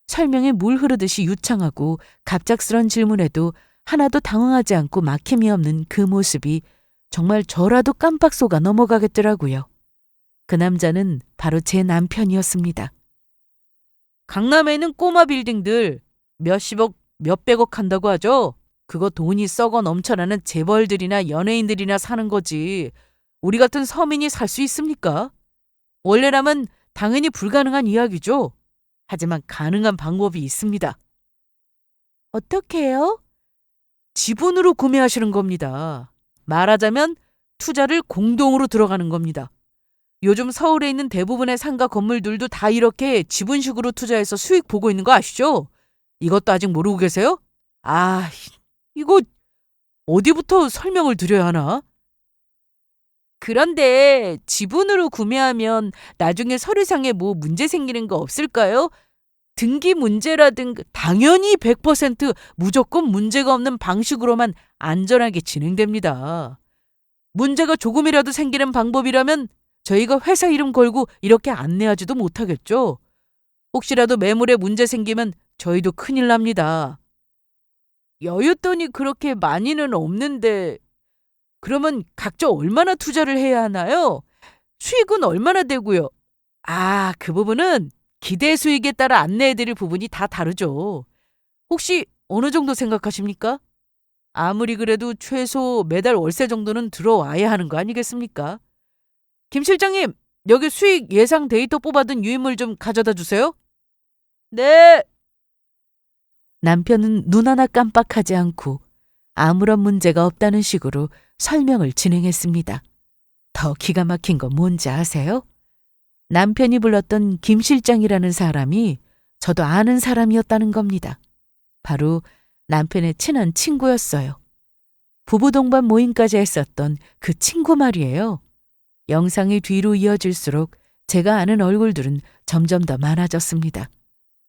A: 설명에 물 흐르듯이 유창하고 갑작스런 질문에도 하나도 당황하지 않고 막힘이 없는 그 모습이 정말 저라도 깜빡 속아 넘어가겠더라고요. 그 남자는 바로 제 남편이었습니다.
C: 강남에 있는 꼬마 빌딩들 몇십억, 몇백억 한다고 하죠. 그거 돈이 썩어 넘쳐나는 재벌들이나 연예인들이나 사는 거지. 우리 같은 서민이 살 수 있습니까? 원래라면 당연히 불가능한 이야기죠. 하지만 가능한 방법이 있습니다.
B: 어떻게 해요?
C: 지분으로 구매하시는 겁니다. 말하자면 투자를 공동으로 들어가는 겁니다. 요즘 서울에 있는 대부분의 상가 건물들도 다 이렇게 지분식으로 투자해서 수익 보고 있는 거 아시죠? 이것도 아직 모르고 계세요? 아, 이거 어디부터 설명을 드려야 하나? 그런데 지분으로 구매하면 나중에 서류상에 뭐 문제 생기는 거 없을까요? 등기 문제라든가 당연히 100% 무조건 문제가 없는 방식으로만 안전하게 진행됩니다. 문제가 조금이라도 생기는 방법이라면 저희가 회사 이름 걸고 이렇게 안내하지도 못하겠죠. 혹시라도 매물에 문제 생기면 저희도 큰일 납니다. 여윳돈이 그렇게 많이는 없는데 그러면 각자 얼마나 투자를 해야 하나요? 수익은 얼마나 되고요? 아, 그 부분은 기대 수익에 따라 안내해드릴 부분이 다 다르죠. 혹시 어느 정도 생각하십니까? 아무리 그래도 최소 매달 월세 정도는 들어와야 하는 거 아니겠습니까? 김 실장님, 여기 수익 예상 데이터 뽑아둔 유인물 좀 가져다 주세요. 네.
A: 남편은 눈 하나 깜빡하지 않고 아무런 문제가 없다는 식으로 설명을 진행했습니다. 더 기가 막힌 건 뭔지 아세요? 남편이 불렀던 김 실장이라는 사람이 저도 아는 사람이었다는 겁니다. 바로 남편의 친한 친구였어요. 부부 동반 모임까지 했었던 그 친구 말이에요. 영상이 뒤로 이어질수록 제가 아는 얼굴들은 점점 더 많아졌습니다.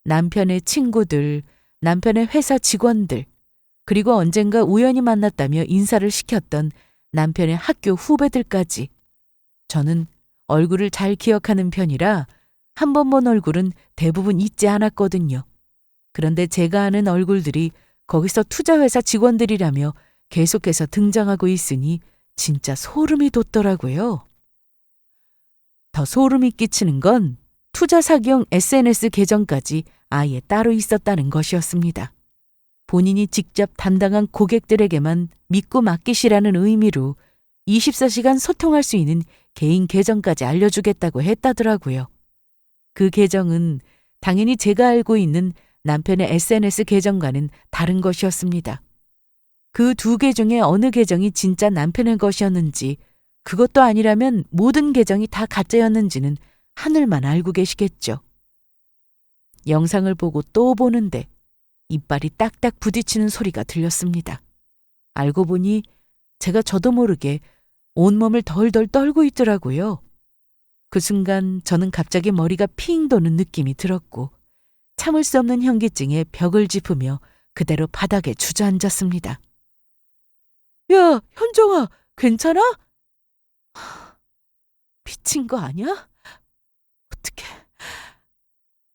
A: 남편의 친구들, 남편의 회사 직원들, 그리고 언젠가 우연히 만났다며 인사를 시켰던 남편의 학교 후배들까지. 저는 얼굴을 잘 기억하는 편이라 한 번 본 얼굴은 대부분 잊지 않았거든요. 그런데 제가 아는 얼굴들이 거기서 투자회사 직원들이라며 계속해서 등장하고 있으니 진짜 소름이 돋더라고요. 더 소름이 끼치는 건 투자 사기용 SNS 계정까지 아예 따로 있었다는 것이었습니다. 본인이 직접 담당한 고객들에게만 믿고 맡기시라는 의미로 24시간 소통할 수 있는 개인 계정까지 알려주겠다고 했다더라고요. 그 계정은 당연히 제가 알고 있는 남편의 SNS 계정과는 다른 것이었습니다. 그 두 계정의 어느 계정이 진짜 남편의 것이었는지, 그것도 아니라면 모든 계정이 다 가짜였는지는 하늘만 알고 계시겠죠. 영상을 보고 또 보는데 이빨이 딱딱 부딪히는 소리가 들렸습니다. 알고 보니 제가 저도 모르게 온몸을 덜덜 떨고 있더라고요. 그 순간 저는 갑자기 머리가 핑 도는 느낌이 들었고 참을 수 없는 현기증에 벽을 짚으며 그대로 바닥에 주저앉았습니다. 야, 현정아, 괜찮아? 미친 거 아니야?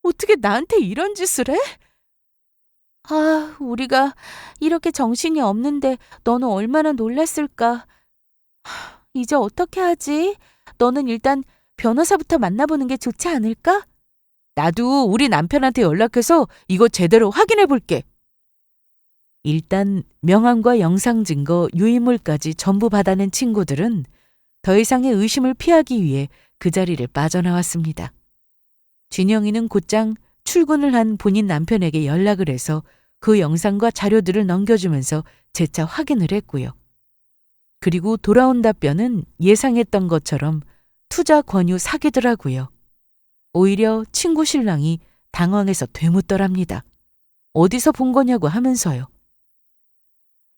A: 어떻게 나한테 이런 짓을 해?
B: 아, 우리가 이렇게 정신이 없는데 너는 얼마나 놀랐을까. 이제 어떻게 하지? 너는 일단 변호사부터 만나보는 게 좋지 않을까?
C: 나도 우리 남편한테 연락해서 이거 제대로 확인해 볼게.
A: 일단 명함과 영상 증거, 유인물까지 전부 받아낸 친구들은 더 이상의 의심을 피하기 위해 그 자리를 빠져나왔습니다. 준영이는 곧장 출근을 한 본인 남편에게 연락을 해서 그 영상과 자료들을 넘겨주면서 재차 확인을 했고요. 그리고 돌아온 답변은 예상했던 것처럼 투자 권유 사기더라고요. 오히려 친구 신랑이 당황해서 되묻더랍니다. 어디서 본 거냐고 하면서요.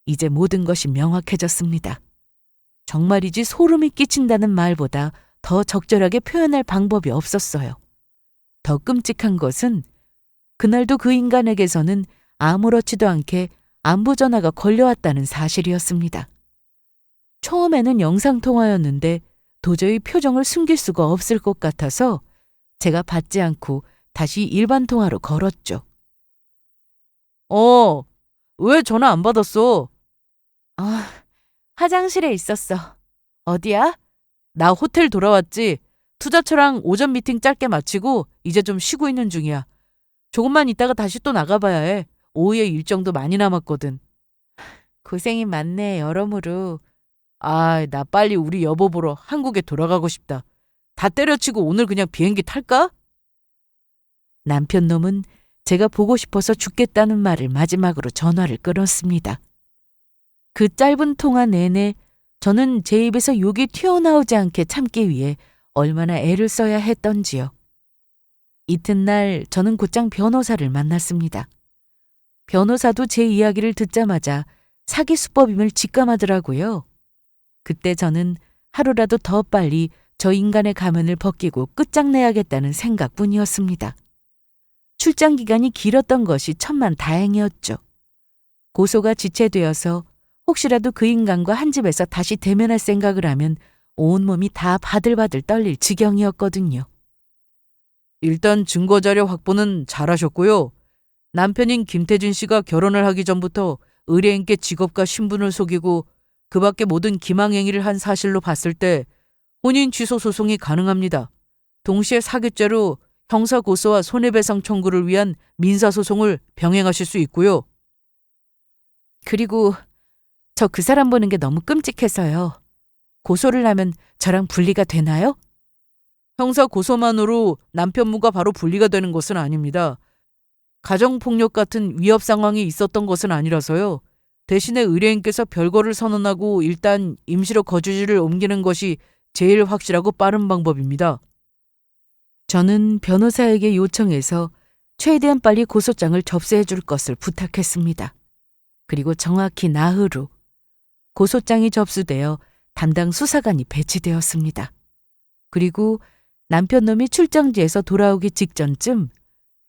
A: 이제 모든 것이 명확해졌습니다. 정말이지 소름이 끼친다는 말보다 더 적절하게 표현할 방법이 없었어요. 더 끔찍한 것은 그날도 그 인간에게서는 아무렇지도 않게 안부 전화가 걸려왔다는 사실이었습니다. 처음에는 영상통화였는데 도저히 표정을 숨길 수가 없을 것 같아서 제가 받지 않고 다시 일반 통화로 걸었죠.
C: 왜 전화 안 받았어?
B: 화장실에 있었어. 어디야?
C: 나 호텔 돌아왔지. 투자처랑 오전 미팅 짧게 마치고 이제 좀 쉬고 있는 중이야. 조금만 있다가 다시 또 나가봐야 해. 오후에 일정도 많이 남았거든.
B: 고생이 많네, 여러모로.
C: 나 빨리 우리 여보 보러 한국에 돌아가고 싶다. 다 때려치고 오늘 그냥 비행기 탈까?
A: 남편 놈은 제가 보고 싶어서 죽겠다는 말을 마지막으로 전화를 끊었습니다. 그 짧은 통화 내내 저는 제 입에서 욕이 튀어나오지 않게 참기 위해 얼마나 애를 써야 했던지요. 이튿날 저는 곧장 변호사를 만났습니다. 변호사도 제 이야기를 듣자마자 사기 수법임을 직감하더라고요. 그때 저는 하루라도 더 빨리 저 인간의 가면을 벗기고 끝장내야겠다는 생각뿐이었습니다. 출장 기간이 길었던 것이 천만 다행이었죠. 고소가 지체되어서 혹시라도 그 인간과 한 집에서 다시 대면할 생각을 하면 온몸이 다 바들바들 떨릴 지경이었거든요.
C: 일단 증거자료 확보는 잘하셨고요. 남편인 김태진 씨가 결혼을 하기 전부터 의뢰인께 직업과 신분을 속이고 그 밖에 모든 기망행위를 한 사실로 봤을 때 혼인 취소 소송이 가능합니다. 동시에 사기죄로 형사고소와 손해배상 청구를 위한 민사소송을 병행하실 수 있고요.
A: 그리고 저 그 사람 보는 게 너무 끔찍해서요. 고소를 하면 저랑 분리가 되나요?
C: 형사 고소만으로 남편무가 바로 분리가 되는 것은 아닙니다. 가정폭력 같은 위협 상황이 있었던 것은 아니라서요. 대신에 의뢰인께서 별거를 선언하고 일단 임시로 거주지를 옮기는 것이 제일 확실하고 빠른 방법입니다.
A: 저는 변호사에게 요청해서 최대한 빨리 고소장을 접수해 줄 것을 부탁했습니다. 그리고 정확히 나흘 후 고소장이 접수되어 담당 수사관이 배치되었습니다. 그리고 남편놈이 출장지에서 돌아오기 직전쯤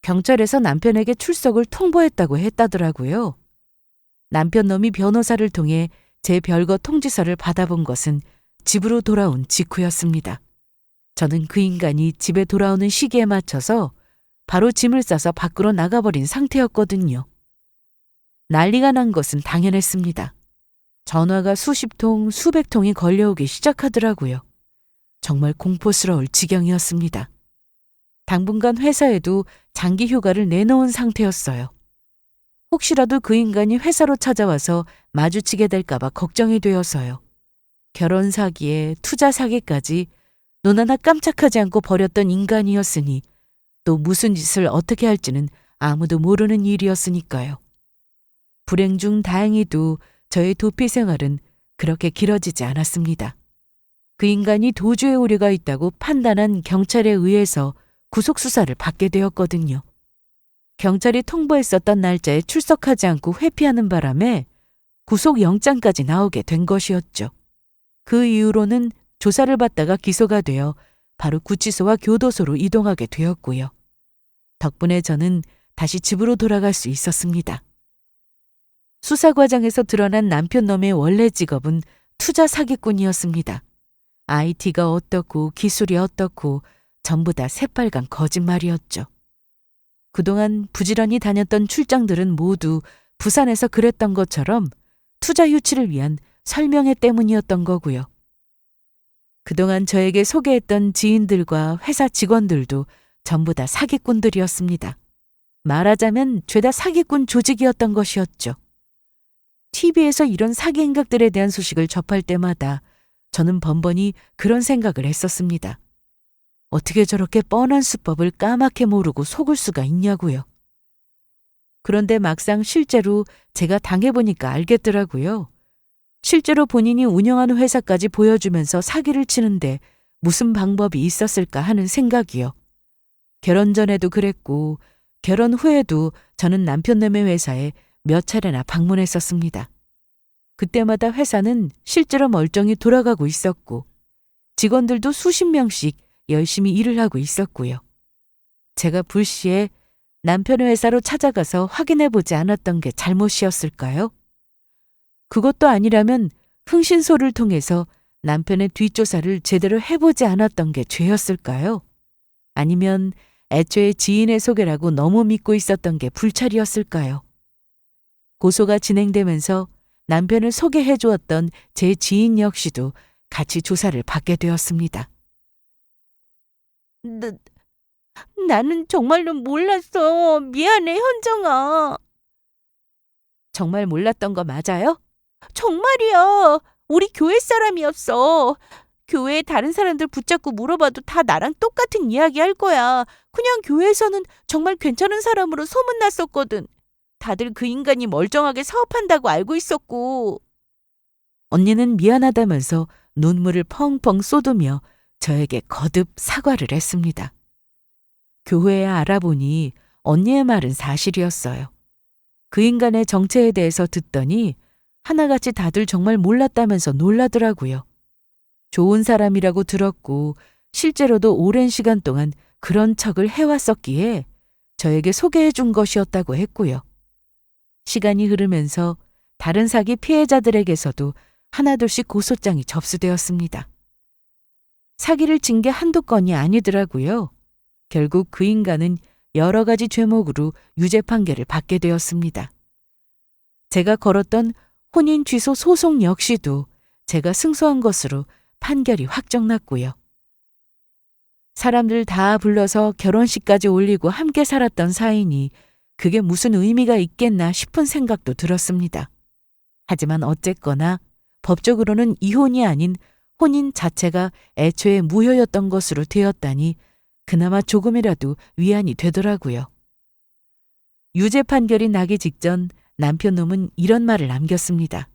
A: 경찰에서 남편에게 출석을 통보했다고 했다더라고요. 남편놈이 변호사를 통해 제 별거 통지서를 받아본 것은 집으로 돌아온 직후였습니다. 저는 그 인간이 집에 돌아오는 시기에 맞춰서 바로 짐을 싸서 밖으로 나가버린 상태였거든요. 난리가 난 것은 당연했습니다. 전화가 수십 통, 수백 통이 걸려오기 시작하더라고요. 정말 공포스러울 지경이었습니다. 당분간 회사에도 장기 휴가를 내놓은 상태였어요. 혹시라도 그 인간이 회사로 찾아와서 마주치게 될까봐 걱정이 되어서요. 결혼 사기에 투자 사기까지 눈 하나 깜짝하지 않고 벌였던 인간이었으니 또 무슨 짓을 어떻게 할지는 아무도 모르는 일이었으니까요. 불행 중 다행히도 저의 도피 생활은 그렇게 길어지지 않았습니다. 그 인간이 도주의 우려가 있다고 판단한 경찰에 의해서 구속수사를 받게 되었거든요. 경찰이 통보했었던 날짜에 출석하지 않고 회피하는 바람에 구속영장까지 나오게 된 것이었죠. 그 이후로는 조사를 받다가 기소가 되어 바로 구치소와 교도소로 이동하게 되었고요. 덕분에 저는 다시 집으로 돌아갈 수 있었습니다. 수사 과정에서 드러난 남편놈의 원래 직업은 투자 사기꾼이었습니다. IT가 어떻고 기술이 어떻고 전부 다 새빨간 거짓말이었죠. 그동안 부지런히 다녔던 출장들은 모두 부산에서 그랬던 것처럼 투자 유치를 위한 설명회 때문이었던 거고요. 그동안 저에게 소개했던 지인들과 회사 직원들도 전부 다 사기꾼들이었습니다. 말하자면 죄다 사기꾼 조직이었던 것이었죠. TV에서 이런 사기 행각들에 대한 소식을 접할 때마다 저는 번번이 그런 생각을 했었습니다. 어떻게 저렇게 뻔한 수법을 까맣게 모르고 속을 수가 있냐고요. 그런데 막상 실제로 제가 당해보니까 알겠더라고요. 실제로 본인이 운영하는 회사까지 보여주면서 사기를 치는데 무슨 방법이 있었을까 하는 생각이요. 결혼 전에도 그랬고 결혼 후에도 저는 남편놈의 회사에 몇 차례나 방문했었습니다. 그때마다 회사는 실제로 멀쩡히 돌아가고 있었고 직원들도 수십 명씩 열심히 일을 하고 있었고요. 제가 불시에 남편의 회사로 찾아가서 확인해보지 않았던 게 잘못이었을까요? 그것도 아니라면 흥신소를 통해서 남편의 뒷조사를 제대로 해보지 않았던 게 죄였을까요? 아니면 애초에 지인의 소개라고 너무 믿고 있었던 게 불찰이었을까요? 고소가 진행되면서 남편을 소개해 주었던 제 지인 역시도 같이 조사를 받게 되었습니다.
B: 나는 정말로 몰랐어. 미안해, 현정아.
A: 정말 몰랐던 거 맞아요?
B: 정말이야. 우리 교회 사람이었어. 교회에 다른 사람들 붙잡고 물어봐도 다 나랑 똑같은 이야기 할 거야. 그냥 교회에서는 정말 괜찮은 사람으로 소문났었거든. 다들 그 인간이 멀쩡하게 사업한다고 알고 있었고.
A: 언니는 미안하다면서 눈물을 펑펑 쏟으며 저에게 거듭 사과를 했습니다. 교회에 알아보니 언니의 말은 사실이었어요. 그 인간의 정체에 대해서 듣더니 하나같이 다들 정말 몰랐다면서 놀라더라고요. 좋은 사람이라고 들었고 실제로도 오랜 시간 동안 그런 척을 해왔었기에 저에게 소개해 준 것이었다고 했고요. 시간이 흐르면서 다른 사기 피해자들에게서도 하나둘씩 고소장이 접수되었습니다. 사기를 친 게 한두 건이 아니더라고요. 결국 그 인간은 여러 가지 죄목으로 유죄 판결을 받게 되었습니다. 제가 걸었던 혼인 취소 소송 역시도 제가 승소한 것으로 판결이 확정났고요. 사람들 다 불러서 결혼식까지 올리고 함께 살았던 사이니 그게 무슨 의미가 있겠나 싶은 생각도 들었습니다. 하지만 어쨌거나 법적으로는 이혼이 아닌 혼인 자체가 애초에 무효였던 것으로 되었다니 그나마 조금이라도 위안이 되더라고요. 유죄 판결이 나기 직전 남편놈은 이런 말을 남겼습니다.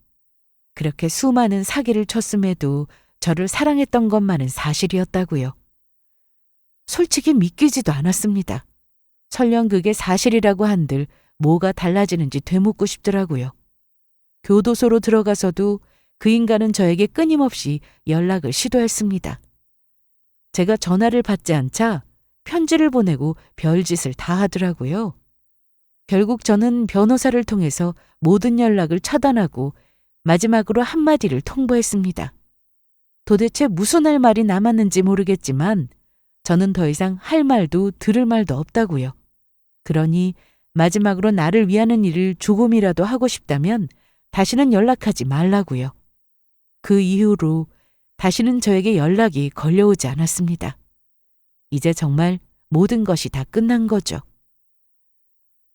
A: 그렇게 수많은 사기를 쳤음에도 저를 사랑했던 것만은 사실이었다고요. 솔직히 믿기지도 않았습니다. 설령 그게 사실이라고 한들 뭐가 달라지는지 되묻고 싶더라고요. 교도소로 들어가서도 그 인간은 저에게 끊임없이 연락을 시도했습니다. 제가 전화를 받지 않자 편지를 보내고 별짓을 다 하더라고요. 결국 저는 변호사를 통해서 모든 연락을 차단하고 마지막으로 한마디를 통보했습니다. 도대체 무슨 할 말이 남았는지 모르겠지만 저는 더 이상 할 말도 들을 말도 없다고요. 그러니 마지막으로 나를 위하는 일을 조금이라도 하고 싶다면 다시는 연락하지 말라고요. 그 이후로 다시는 저에게 연락이 걸려오지 않았습니다. 이제 정말 모든 것이 다 끝난 거죠.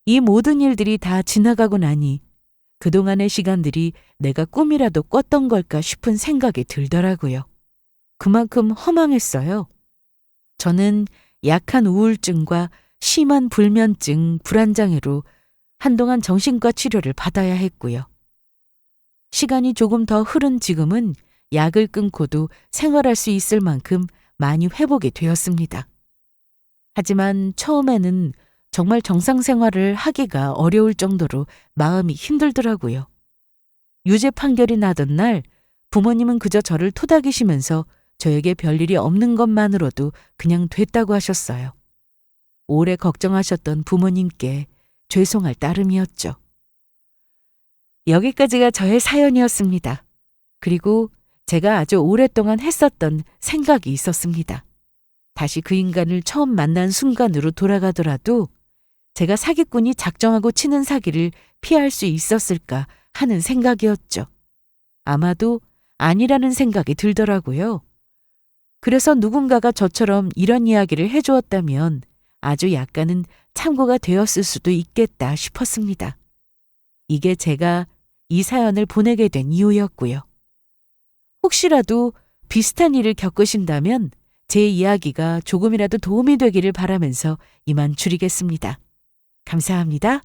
A: 이 모든 일들이 다 지나가고 나니 그동안의 시간들이 내가 꿈이라도 꿨던 걸까 싶은 생각이 들더라고요. 그만큼 허망했어요. 저는 약한 우울증과 심한 불면증, 불안장애로 한동안 정신과 치료를 받아야 했고요. 시간이 조금 더 흐른 지금은 약을 끊고도 생활할 수 있을 만큼 많이 회복이 되었습니다. 하지만 처음에는 정말 정상 생활을 하기가 어려울 정도로 마음이 힘들더라고요. 유죄 판결이 나던 날 부모님은 그저 저를 토닥이시면서 저에게 별일이 없는 것만으로도 그냥 됐다고 하셨어요. 오래 걱정하셨던 부모님께 죄송할 따름이었죠. 여기까지가 저의 사연이었습니다. 그리고 제가 아주 오랫동안 했었던 생각이 있었습니다. 다시 그 인간을 처음 만난 순간으로 돌아가더라도 제가 사기꾼이 작정하고 치는 사기를 피할 수 있었을까 하는 생각이었죠. 아마도 아니라는 생각이 들더라고요. 그래서 누군가가 저처럼 이런 이야기를 해주었다면 아주 약간은 참고가 되었을 수도 있겠다 싶었습니다. 이게 제가 이 사연을 보내게 된 이유였고요. 혹시라도 비슷한 일을 겪으신다면 제 이야기가 조금이라도 도움이 되기를 바라면서 이만 줄이겠습니다. 감사합니다.